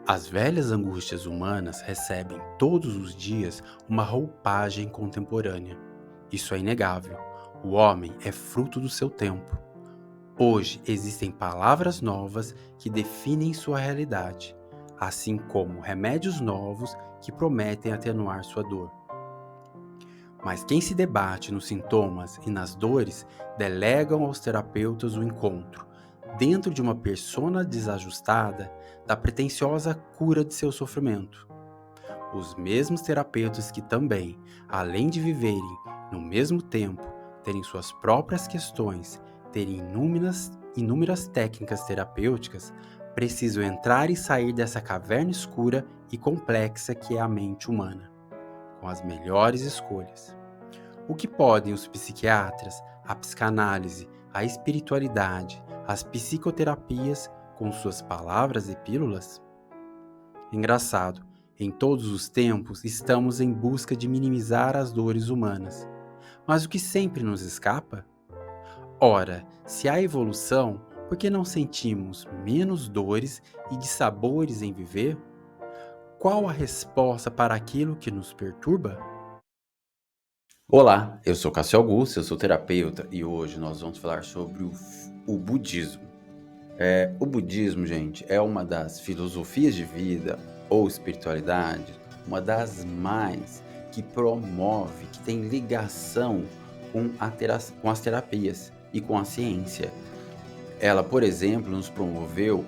As velhas angústias humanas recebem todos os dias uma roupagem contemporânea. Isso é inegável. O homem é fruto do seu tempo. Hoje existem palavras novas que definem sua realidade, assim como remédios novos que prometem atenuar sua dor. Mas quem se debate nos sintomas e nas dores delegam aos terapeutas o encontro, dentro de uma persona desajustada, da pretensiosa cura de seu sofrimento. Os mesmos terapeutas que também, além de viverem no mesmo tempo, terem suas próprias questões, terem inúmeras técnicas terapêuticas, precisam entrar e sair dessa caverna escura e complexa que é a mente humana, com as melhores escolhas. O que podem os psiquiatras, a psicanálise, a espiritualidade, as psicoterapias com suas palavras e pílulas? Engraçado, em todos os tempos estamos em busca de minimizar as dores humanas. Mas o que sempre nos escapa? Ora, se há evolução, por que não sentimos menos dores e dissabores em viver? Qual a resposta para aquilo que nos perturba? Olá, eu sou Cássio Augusto, eu sou terapeuta e hoje nós vamos falar sobre o budismo. O budismo, gente, é uma das filosofias de vida ou espiritualidade, uma das mais que promove, que tem ligação com as terapias e com a ciência. Ela, por exemplo, nos promoveu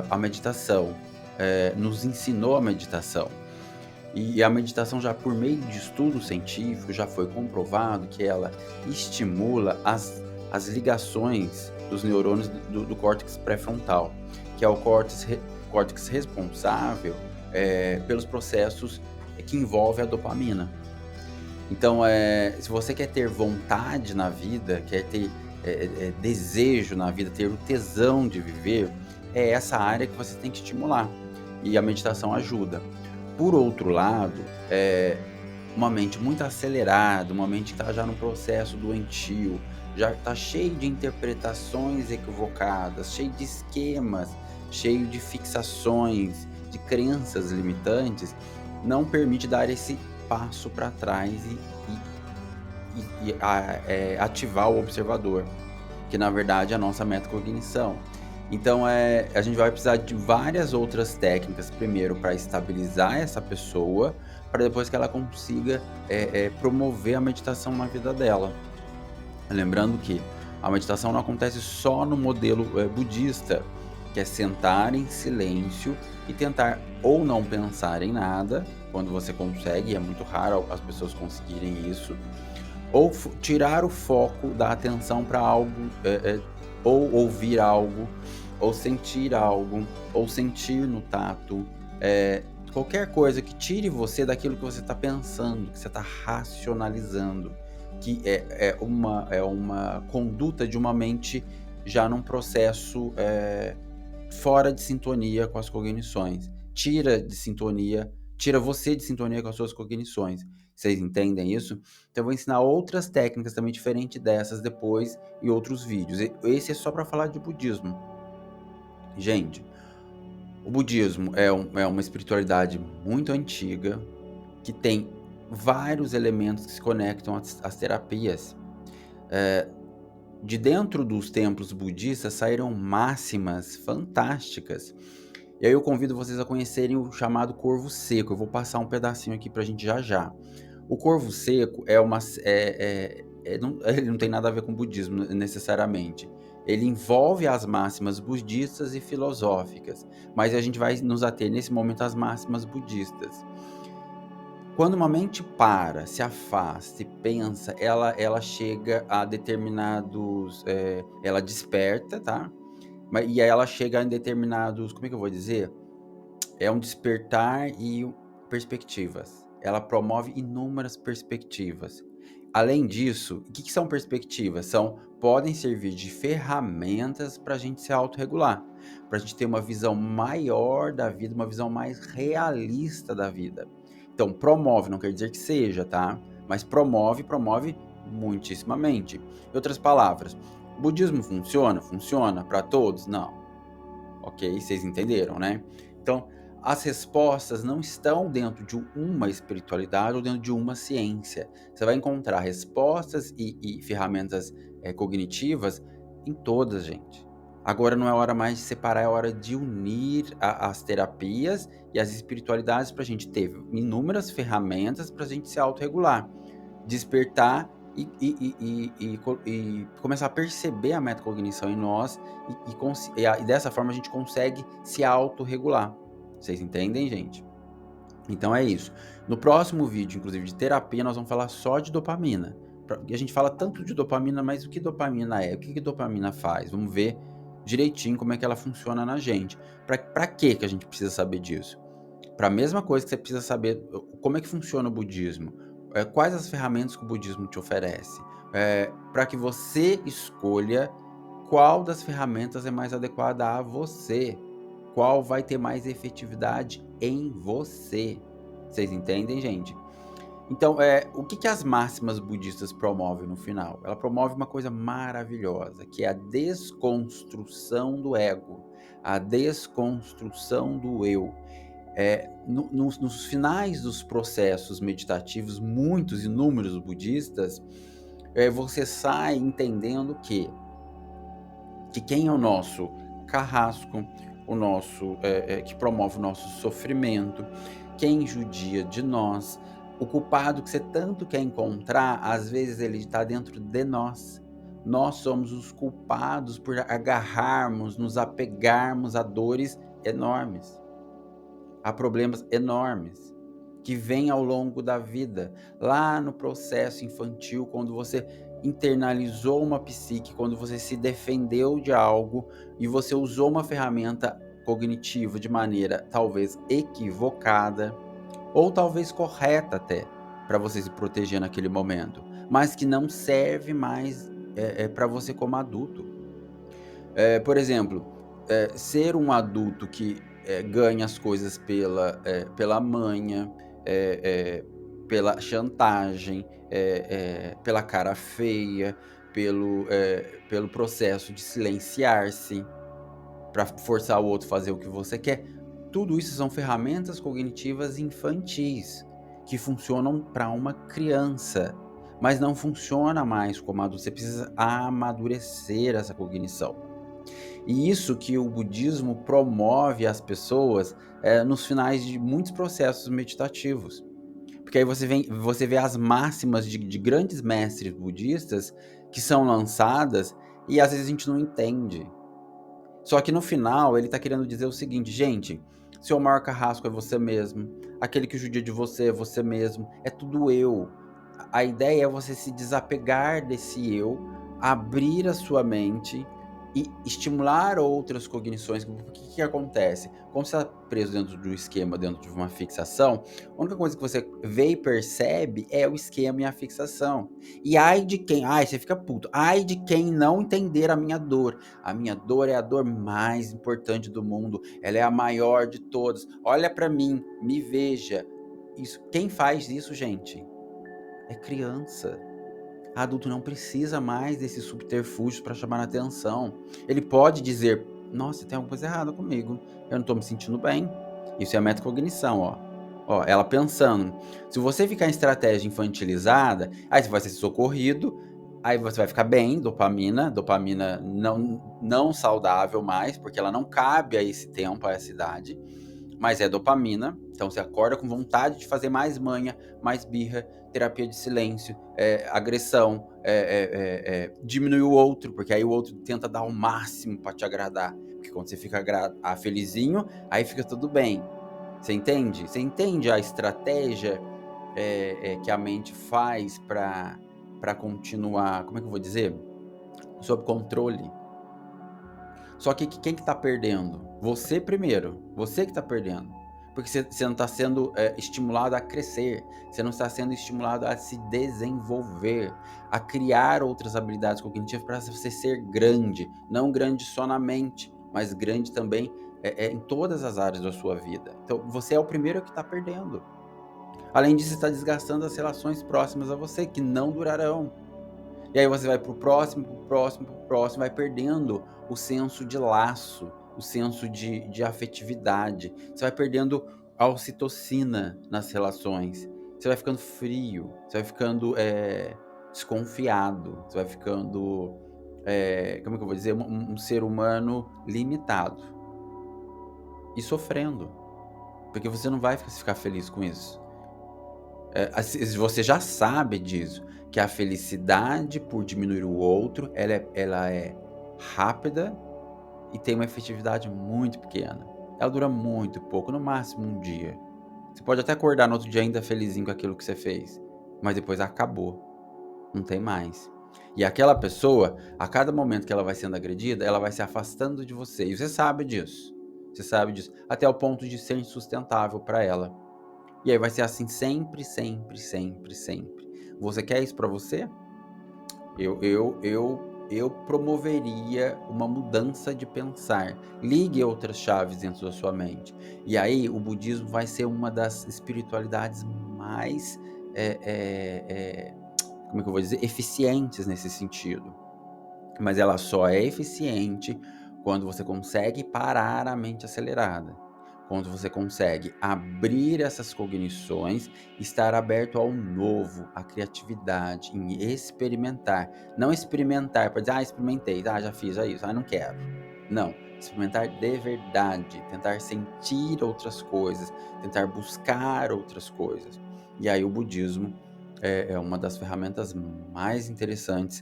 a meditação, nos ensinou a meditação. E a meditação já por meio de estudo científico já foi comprovado que ela estimula as ligações dos neurônios do córtex pré-frontal, que é o córtex responsável pelos processos que envolvem a dopamina. Então, se você quer ter vontade na vida, quer ter desejo na vida, ter o tesão de viver, é essa área que você tem que estimular. E a meditação ajuda. Por outro lado, uma mente muito acelerada, uma mente que está já num processo doentio, já está cheio de interpretações equivocadas, cheio de esquemas, cheio de fixações, de crenças limitantes, não permite dar esse passo para trás e ativar o observador, que na verdade é a nossa metacognição. Então, a gente vai precisar de várias outras técnicas, primeiro para estabilizar essa pessoa, para depois que ela consiga promover a meditação na vida dela. Lembrando que a meditação não acontece só no modelo budista, que é sentar em silêncio e tentar ou não pensar em nada, quando você consegue, e é muito raro as pessoas conseguirem isso, ou tirar o foco da atenção para algo, ou ouvir algo, ou sentir no tato, qualquer coisa que tire você daquilo que você está pensando, que você está racionalizando, que é uma conduta de uma mente já num processo fora de sintonia com as cognições. Tira você de sintonia com as suas cognições. Vocês entendem isso? Então eu vou ensinar outras técnicas também diferentes dessas depois em outros vídeos. Esse é só para falar de budismo. Gente, o budismo é uma espiritualidade muito antiga que tem vários elementos que se conectam às terapias. De dentro dos templos budistas saíram máximas fantásticas. E aí eu convido vocês a conhecerem o chamado corvo seco. Eu vou passar um pedacinho aqui pra gente já já. O corvo seco ele não tem nada a ver com budismo necessariamente. Ele envolve as máximas budistas e filosóficas, mas a gente vai nos ater nesse momento às máximas budistas. Quando uma mente para, se afasta e pensa, ela chega a determinados, ela desperta, tá? E aí ela chega em determinados, como é que eu vou dizer? É um despertar e perspectivas. Ela promove inúmeras perspectivas. Além disso, o que são perspectivas? Podem servir de ferramentas para a gente se autorregular, para a gente ter uma visão maior da vida, uma visão mais realista da vida. Então, promove, não quer dizer que seja, tá? Mas promove muitíssimamente. Em outras palavras, o budismo funciona? Funciona para todos? Não. Ok? Vocês entenderam, né? Então, as respostas não estão dentro de uma espiritualidade ou dentro de uma ciência. Você vai encontrar respostas e ferramentas cognitivas em todas, gente. Agora não é hora mais de separar, é hora de unir as terapias e as espiritualidades para a gente ter inúmeras ferramentas para a gente se autorregular, despertar e começar a perceber a metacognição em nós e dessa forma a gente consegue se autorregular. Vocês entendem, gente? Então é isso. No próximo vídeo, inclusive de terapia, nós vamos falar só de dopamina. E a gente fala tanto de dopamina, mas o que dopamina é? O que dopamina faz? Vamos ver direitinho como é que ela funciona na gente. Pra que a gente precisa saber disso? Para a mesma coisa que você precisa saber como é que funciona o budismo, quais as ferramentas que o budismo te oferece, para que você escolha qual das ferramentas é mais adequada a você, qual vai ter mais efetividade em você. Vocês entendem, gente? Então, o que as máximas budistas promovem no final? Ela promove uma coisa maravilhosa, que é a desconstrução do ego, a desconstrução do eu. Nos finais dos processos meditativos, muitos, inúmeros budistas, você sai entendendo que quem é o nosso carrasco, o nosso que promove o nosso sofrimento, quem judia de nós, o culpado que você tanto quer encontrar, às vezes ele está dentro de nós. Nós somos os culpados por agarrarmos, nos apegarmos a dores enormes, a problemas enormes que vêm ao longo da vida, lá no processo infantil, quando você internalizou uma psique, quando você se defendeu de algo e você usou uma ferramenta cognitiva de maneira talvez equivocada ou talvez correta até, para você se proteger naquele momento, mas que não serve mais para você como adulto. Por exemplo, ser um adulto que ganha as coisas pela manha, eh pela chantagem, pela cara feia, pelo processo de silenciar-se, para forçar o outro a fazer o que você quer. Tudo isso são ferramentas cognitivas infantis, que funcionam para uma criança, mas não funciona mais como adulto. Você precisa amadurecer essa cognição. E isso que o budismo promove às pessoas, nos finais de muitos processos meditativos. Porque aí você vê as máximas de grandes mestres budistas que são lançadas e às vezes a gente não entende. Só que no final ele está querendo dizer o seguinte: gente, seu maior carrasco é você mesmo, aquele que judia de você é você mesmo, é tudo eu. A ideia é você se desapegar desse eu, abrir a sua mente e estimular outras cognições. O que acontece? Como você está preso dentro do esquema, dentro de uma fixação, a única coisa que você vê e percebe é o esquema e a fixação. E ai de quem, você fica puto, ai de quem não entender a minha dor. A minha dor é a dor mais importante do mundo, ela é a maior de todas. Olha para mim, me veja. Isso, quem faz isso, gente? É criança. Adulto não precisa mais desses subterfúgios para chamar a atenção. Ele pode dizer: nossa, tem alguma coisa errada comigo, eu não estou me sentindo bem. Isso é a metacognição, ó. Ó, ela pensando. Se você ficar em estratégia infantilizada, aí você vai ser socorrido, aí você vai ficar bem, dopamina não saudável mais, porque ela não cabe a esse tempo, a essa idade, mas é dopamina. Então você acorda com vontade de fazer mais manha, mais birra, terapia de silêncio, agressão, diminuir o outro, porque aí o outro tenta dar o máximo para te agradar. Porque quando você fica felizinho, aí fica tudo bem. Você entende? Você entende a estratégia que a mente faz para continuar, como é que eu vou dizer? Sob controle. Só que quem que tá perdendo? Você primeiro, você que tá perdendo. Porque você não está sendo estimulado a crescer, você não está sendo estimulado a se desenvolver, a criar outras habilidades cognitivas para você ser grande. Não grande só na mente, mas grande também em todas as áreas da sua vida. Então você é o primeiro que está perdendo. Além disso, está desgastando as relações próximas a você, que não durarão. E aí você vai pro próximo, vai perdendo o senso de laço, o senso de afetividade, você vai perdendo a ocitocina nas relações, você vai ficando frio, você vai ficando desconfiado, você vai ficando, como é que eu vou dizer, um ser humano limitado e sofrendo, porque você não vai ficar feliz com isso. Você já sabe disso, que a felicidade por diminuir o outro, ela é rápida e tem uma efetividade muito pequena. Ela dura muito pouco, no máximo um dia. Você pode até acordar no outro dia ainda felizinho com aquilo que você fez, mas depois acabou, não tem mais. E aquela pessoa, a cada momento que ela vai sendo agredida, ela vai se afastando de você, e você sabe disso. Você sabe disso, até o ponto de ser insustentável para ela. E aí vai ser assim sempre, sempre, sempre, sempre. Você quer isso para você? Eu promoveria uma mudança de pensar. Ligue outras chaves dentro da sua mente. E aí o budismo vai ser uma das espiritualidades mais, como é que eu vou dizer, eficientes nesse sentido. Mas ela só é eficiente quando você consegue parar a mente acelerada. Quando você consegue abrir essas cognições, estar aberto ao novo, à criatividade, em experimentar. Não experimentar para dizer, experimentei, já fiz, já isso, não quero. Não, experimentar de verdade, tentar sentir outras coisas, tentar buscar outras coisas. E aí o budismo é uma das ferramentas mais interessantes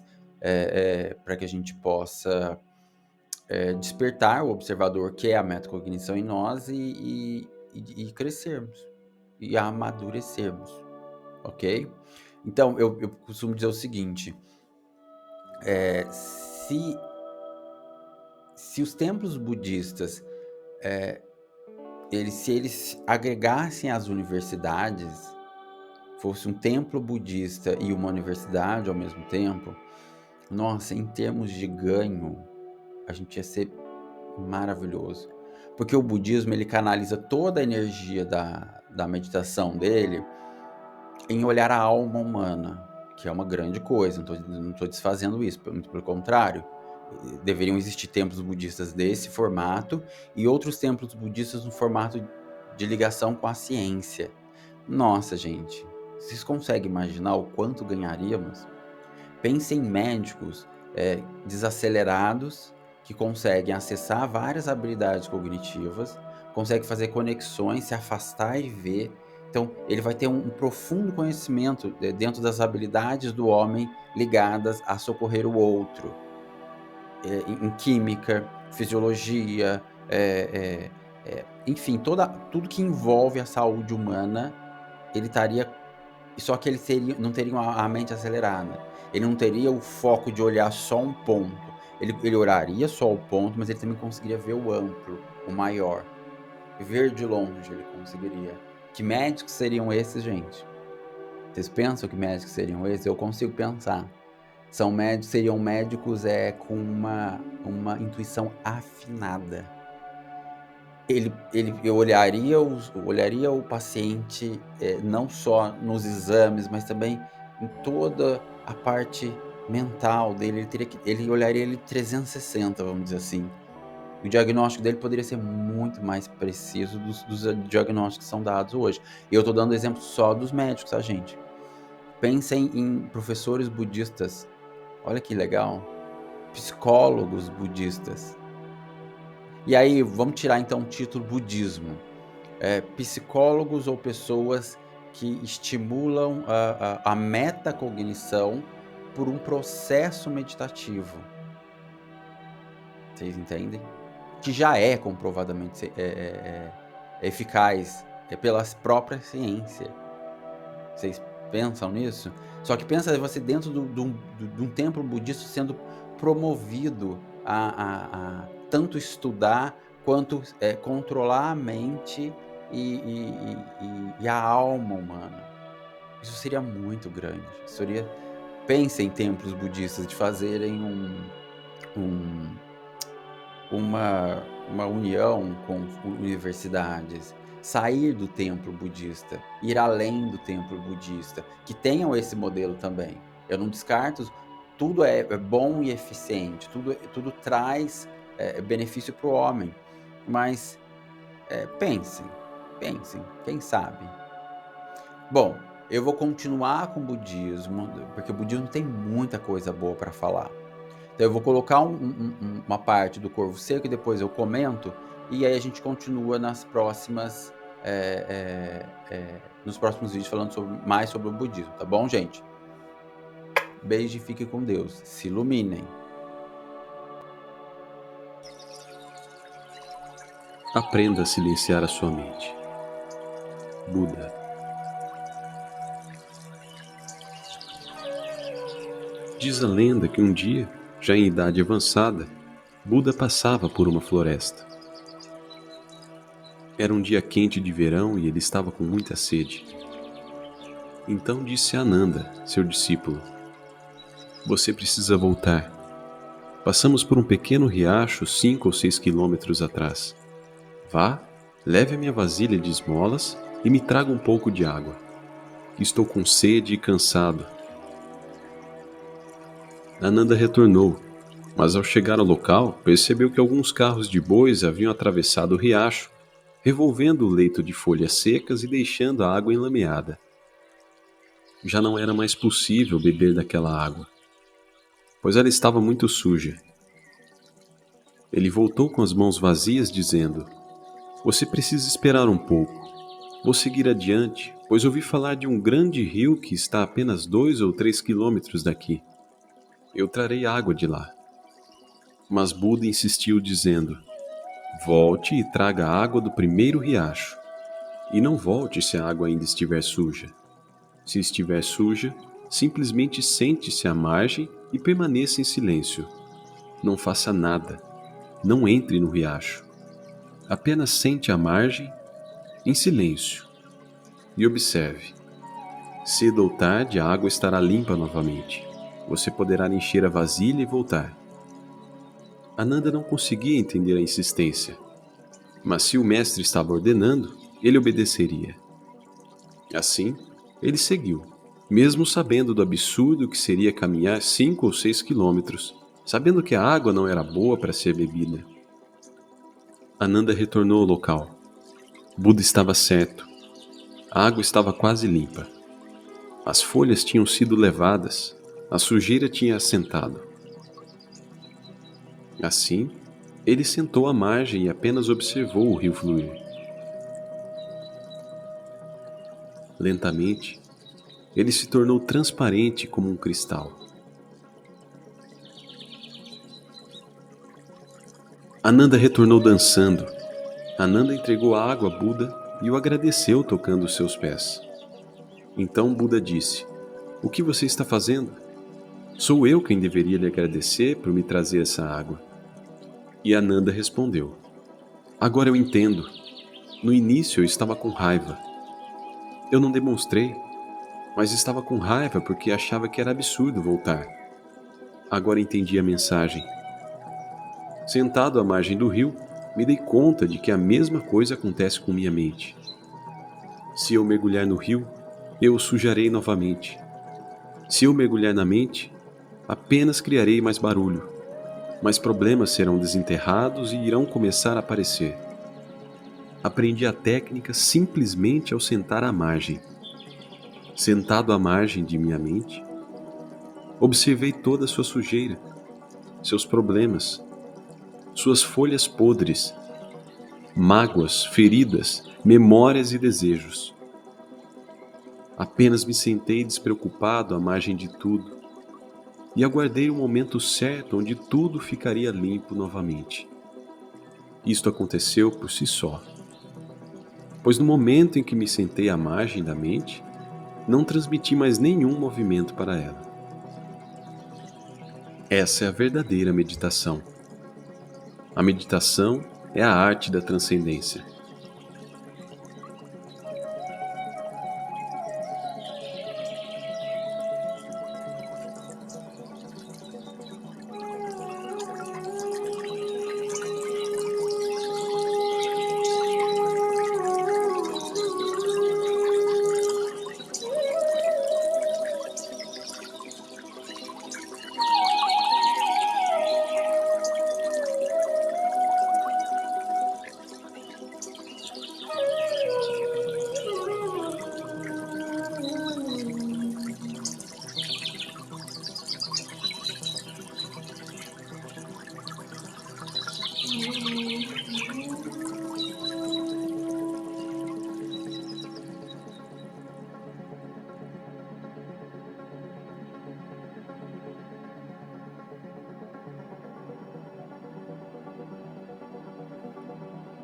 para que a gente possa despertar o observador, que é a metacognição em nós, e crescermos, e amadurecermos, ok? Então, eu costumo dizer o seguinte, se, se os templos budistas, se eles agregassem as universidades, fosse um templo budista e uma universidade ao mesmo tempo, nossa, em termos de ganho, a gente ia ser maravilhoso. Porque o budismo, ele canaliza toda a energia da meditação dele em olhar a alma humana, que é uma grande coisa, não tô desfazendo isso, muito pelo contrário. Deveriam existir templos budistas desse formato e outros templos budistas no formato de ligação com a ciência. Nossa, gente, vocês conseguem imaginar o quanto ganharíamos? Pense em médicos desacelerados que conseguem acessar várias habilidades cognitivas, conseguem fazer conexões, se afastar e ver. Então, ele vai ter um profundo conhecimento dentro das habilidades do homem ligadas a socorrer o outro, em química, fisiologia, enfim, tudo que envolve a saúde humana, ele estaria, só que ele não teria a mente acelerada. Ele não teria o foco de olhar só um ponto. Ele olharia só o ponto, mas ele também conseguiria ver o amplo, o maior. Ver de longe ele conseguiria. Que médicos seriam esses, gente? Vocês pensam que médicos seriam esses? Eu consigo pensar. Seriam médicos com uma intuição afinada. Eu olharia o paciente, não só nos exames, mas também em toda a parte mental dele. Ele olharia ele 360, vamos dizer assim. O diagnóstico dele poderia ser muito mais preciso dos diagnósticos que são dados hoje. E eu estou dando exemplo só dos médicos, tá, gente? Pensem em professores budistas. Olha que legal. Psicólogos budistas. E aí, vamos tirar então o título budismo. Psicólogos ou pessoas que estimulam a metacognição por um processo meditativo. Vocês entendem? Que já é comprovadamente eficaz pela própria ciência. Vocês pensam nisso? Só que pensa você dentro de um templo budista sendo promovido a tanto estudar quanto controlar a mente e a alma humana. Isso seria muito grande. Pense em templos budistas de fazerem um uma união com universidades, sair do templo budista, ir além do templo budista, que tenham esse modelo também. Eu não descarto, tudo é bom e eficiente, tudo traz benefício para o homem. Mas pensem, quem sabe? Bom, eu vou continuar com o budismo, porque o budismo tem muita coisa boa para falar. Então eu vou colocar uma parte do Corvo Seco e depois eu comento, e aí a gente continua nos próximos vídeos falando mais sobre o budismo, tá bom, gente? Beijo e fique com Deus. Se iluminem. Aprenda a silenciar a sua mente. Buda. Diz a lenda que um dia, já em idade avançada, Buda passava por uma floresta. Era um dia quente de verão e ele estava com muita sede. Então disse a Ananda, seu discípulo: "Você precisa voltar. Passamos por um pequeno riacho 5 ou 6 quilômetros atrás. Vá, leve a minha vasilha de esmolas e me traga um pouco de água. Estou com sede e cansado." Ananda retornou, mas ao chegar ao local, percebeu que alguns carros de bois haviam atravessado o riacho, revolvendo o leito de folhas secas e deixando a água enlameada. Já não era mais possível beber daquela água, pois ela estava muito suja. Ele voltou com as mãos vazias, dizendo: "Você precisa esperar um pouco. Vou seguir adiante, pois ouvi falar de um grande rio que está a apenas 2 ou 3 quilômetros daqui. Eu trarei água de lá." Mas Buda insistiu, dizendo: "Volte e traga a água do primeiro riacho. E não volte se a água ainda estiver suja. Se estiver suja, simplesmente sente-se à margem e permaneça em silêncio. Não faça nada. Não entre no riacho. Apenas sente à margem, em silêncio. E observe. Cedo ou tarde a água estará limpa novamente. Você poderá encher a vasilha e voltar." Ananda não conseguia entender a insistência, mas se o mestre estava ordenando, ele obedeceria. Assim, ele seguiu, mesmo sabendo do absurdo que seria caminhar 5 ou 6 quilômetros, sabendo que a água não era boa para ser bebida. Ananda retornou ao local. Buda estava certo. A água estava quase limpa. As folhas tinham sido levadas, a sujeira tinha assentado. Assim, ele sentou à margem e apenas observou o rio fluir. Lentamente, ele se tornou transparente como um cristal. Ananda retornou dançando. Ananda entregou a água a Buda e o agradeceu tocando seus pés. Então Buda disse: "O que você está fazendo? Sou eu quem deveria lhe agradecer por me trazer essa água." E Ananda respondeu: "Agora eu entendo. No início eu estava com raiva. Eu não demonstrei, mas estava com raiva porque achava que era absurdo voltar. Agora entendi a mensagem. Sentado à margem do rio, me dei conta de que a mesma coisa acontece com minha mente. Se eu mergulhar no rio, eu o sujarei novamente. Se eu mergulhar na mente, apenas criarei mais barulho. Mas problemas serão desenterrados e irão começar a aparecer. Aprendi a técnica simplesmente ao sentar à margem. Sentado à margem de minha mente, observei toda a sua sujeira, seus problemas, suas folhas podres, mágoas, feridas, memórias e desejos. Apenas me sentei despreocupado à margem de tudo e aguardei o momento certo onde tudo ficaria limpo novamente. Isto aconteceu por si só, pois no momento em que me sentei à margem da mente, não transmiti mais nenhum movimento para ela. Essa é a verdadeira meditação. A meditação é a arte da transcendência.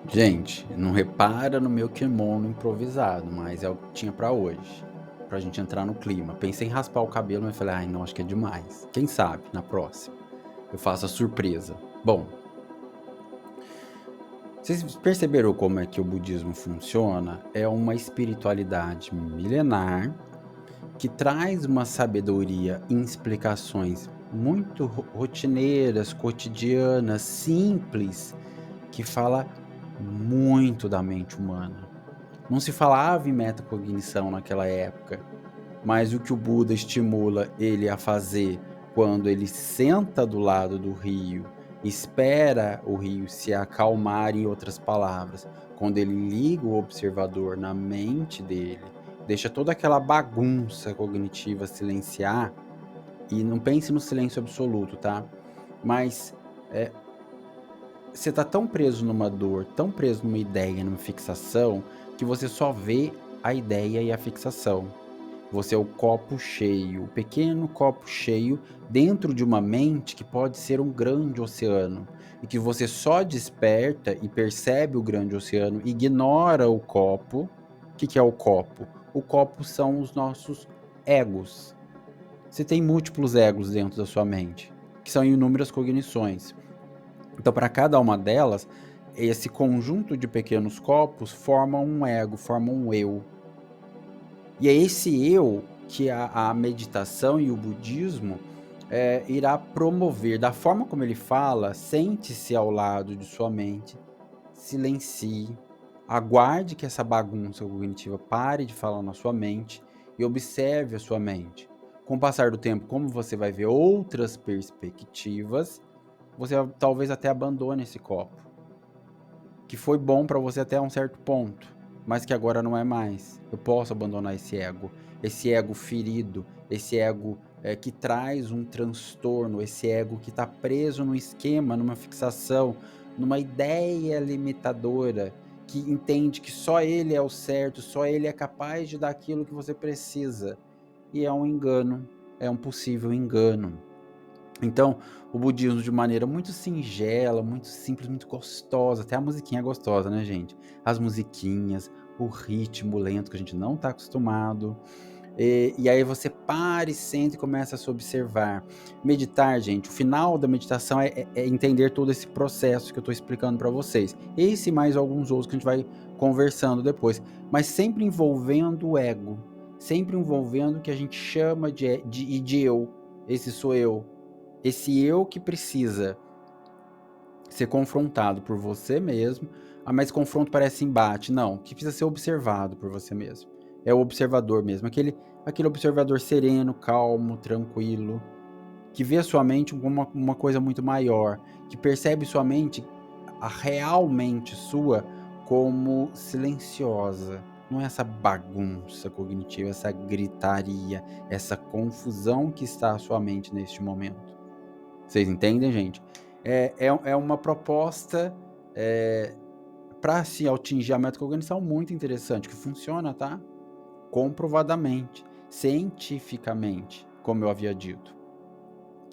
Gente, não repara no meu kimono improvisado, mas é o que tinha pra hoje. Pra gente entrar no clima. Pensei em raspar o cabelo, mas falei, ai, não, acho que é demais. Quem sabe, na próxima, eu faço a surpresa. Bom, vocês perceberam como é que o budismo funciona? É uma espiritualidade milenar que traz uma sabedoria em explicações muito rotineiras, cotidianas, simples, que fala muito da mente humana. Não se falava em metacognição naquela época, mas o que o Buda estimula ele a fazer quando ele senta do lado do rio, espera o rio se acalmar, em outras palavras, quando ele liga o observador na mente dele, deixa toda aquela bagunça cognitiva silenciar, e não pense no silêncio absoluto, tá? Mas você tá tão preso numa dor, tão preso numa ideia, numa fixação, que você só vê a ideia e a fixação. Você é o copo cheio, o pequeno copo cheio dentro de uma mente que pode ser um grande oceano. E que você só desperta e percebe o grande oceano, ignora o copo. O que é o copo? O copo são os nossos egos. Você tem múltiplos egos dentro da sua mente, que são inúmeras cognições. Então, para cada uma delas, esse conjunto de pequenos copos forma um ego, forma um eu. E é esse eu que a meditação e o budismo irá promover. Da forma como ele fala, sente-se ao lado de sua mente, silencie, aguarde que essa bagunça cognitiva pare de falar na sua mente e observe a sua mente. Com o passar do tempo, como você vai ver outras perspectivas, você talvez até abandone esse copo, que foi bom para você até um certo ponto, mas que agora não é mais. Eu posso abandonar esse ego ferido, esse ego que traz um transtorno, esse ego que está preso num esquema, numa fixação, numa ideia limitadora, que entende que só ele é o certo, só ele é capaz de dar aquilo que você precisa. E é um engano, é um possível engano. Então, o budismo de maneira muito singela, muito simples, muito gostosa, até a musiquinha é gostosa, né, gente? As musiquinhas, o ritmo lento que a gente não está acostumado. E aí você para e senta e começa a se observar. Meditar, gente, o final da meditação é entender todo esse processo que eu estou explicando para vocês. Esse e mais alguns outros que a gente vai conversando depois. Mas sempre envolvendo o ego. Sempre envolvendo o que a gente chama de eu. Esse sou eu. Esse eu que precisa ser confrontado por você mesmo. Mas confronto parece embate. Não, que precisa ser observado por você mesmo. É o observador mesmo. Aquele observador sereno, calmo, tranquilo, que vê a sua mente como uma coisa muito maior, que percebe sua mente, a real mente sua, como silenciosa. Não é essa bagunça cognitiva, essa gritaria, essa confusão que está a sua mente neste momento. Vocês entendem, gente? É uma proposta para se atingir a metacognição muito interessante, que funciona, tá? Comprovadamente, cientificamente, como eu havia dito.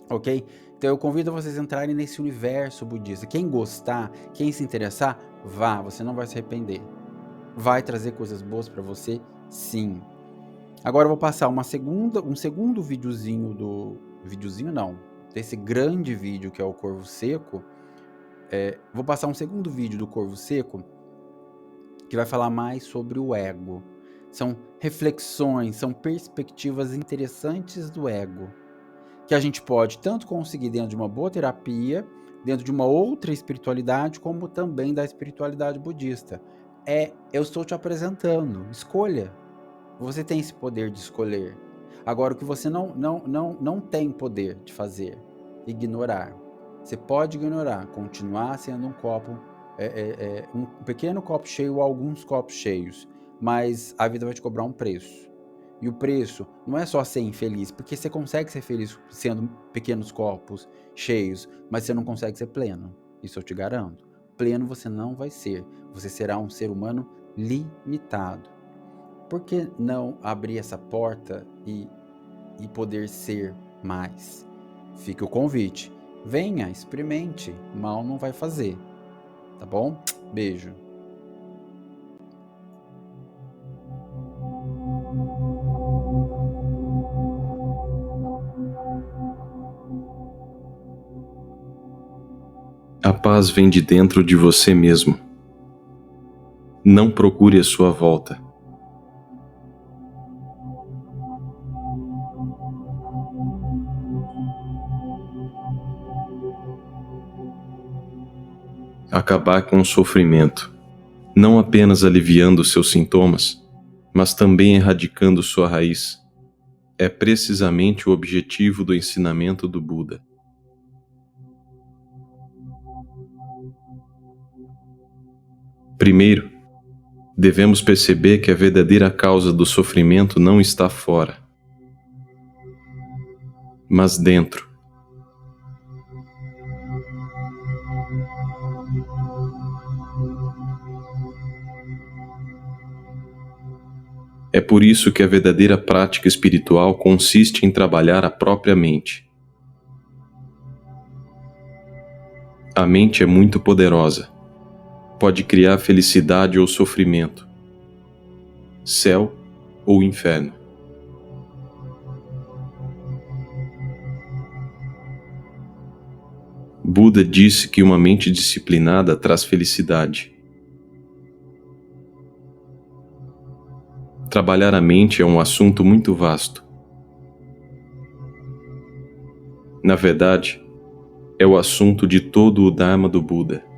Ok? Então eu convido vocês a entrarem nesse universo budista. Quem gostar, quem se interessar, vá, você não vai se arrepender. Vai trazer coisas boas para você, sim. Agora eu vou passar um segundo videozinho desse grande vídeo que é o Corvo Seco. Vou passar um segundo vídeo do Corvo Seco que vai falar mais sobre o ego. São reflexões, são perspectivas interessantes do ego, que a gente pode tanto conseguir dentro de uma boa terapia, dentro de uma outra espiritualidade, como também da espiritualidade budista. Eu estou te apresentando, escolha. Você tem esse poder de escolher. Agora, o que você não tem poder de fazer, ignorar. Você pode ignorar, continuar sendo um copo, um pequeno copo cheio ou alguns copos cheios, mas a vida vai te cobrar um preço. E o preço não é só ser infeliz, porque você consegue ser feliz sendo pequenos copos cheios, mas você não consegue ser pleno. Isso eu te garanto. Pleno você não vai ser. Você será um ser humano limitado. Por que não abrir essa porta e poder ser mais? Fica o convite. Venha, experimente. Mal não vai fazer. Tá bom? Beijo. paz vem de dentro de você mesmo. Não procure a sua volta. Acabar com o sofrimento, não apenas aliviando seus sintomas, mas também erradicando sua raiz, é precisamente o objetivo do ensinamento do Buda. Primeiro, devemos perceber que a verdadeira causa do sofrimento não está fora, mas dentro. É por isso que a verdadeira prática espiritual consiste em trabalhar a própria mente. A mente é muito poderosa. Pode criar felicidade ou sofrimento, céu ou inferno. Buda disse que uma mente disciplinada traz felicidade. Trabalhar a mente é um assunto muito vasto. Na verdade, é o assunto de todo o Dharma do Buda.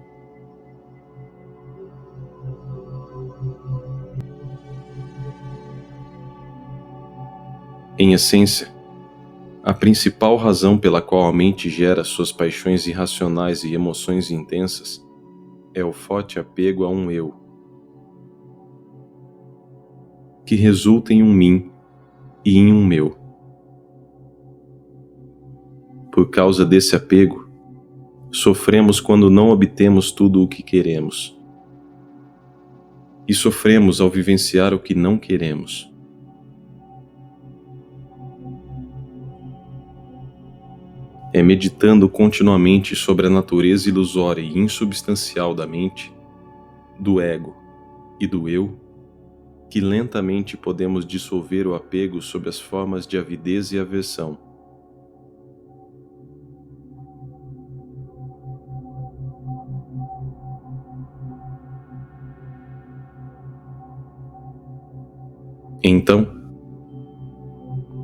Em essência, a principal razão pela qual a mente gera suas paixões irracionais e emoções intensas é o forte apego a um eu, que resulta em um mim e em um meu. Por causa desse apego, sofremos quando não obtemos tudo o que queremos. E sofremos ao vivenciar o que não queremos. É meditando continuamente sobre a natureza ilusória e insubstancial da mente, do ego e do eu, que lentamente podemos dissolver o apego sob as formas de avidez e aversão. Então,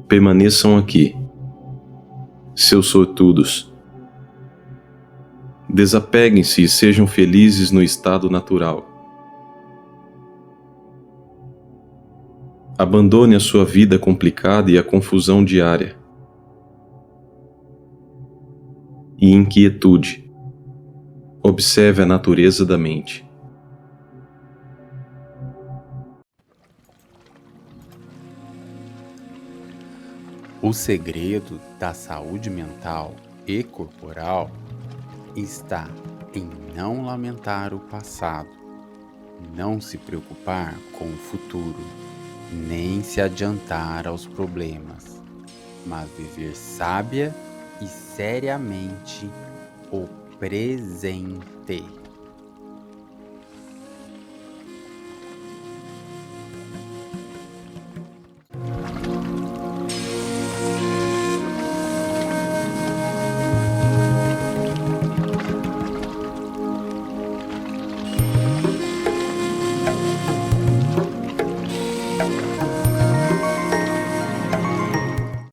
permaneçam aqui, seus sortudos. Desapeguem-se e sejam felizes no estado natural. Abandone a sua vida complicada e a confusão diária. E inquietude. Observe a natureza da mente. O segredo da saúde mental e corporal está em não lamentar o passado, não se preocupar com o futuro, nem se adiantar aos problemas, mas viver sábia e seriamente o presente.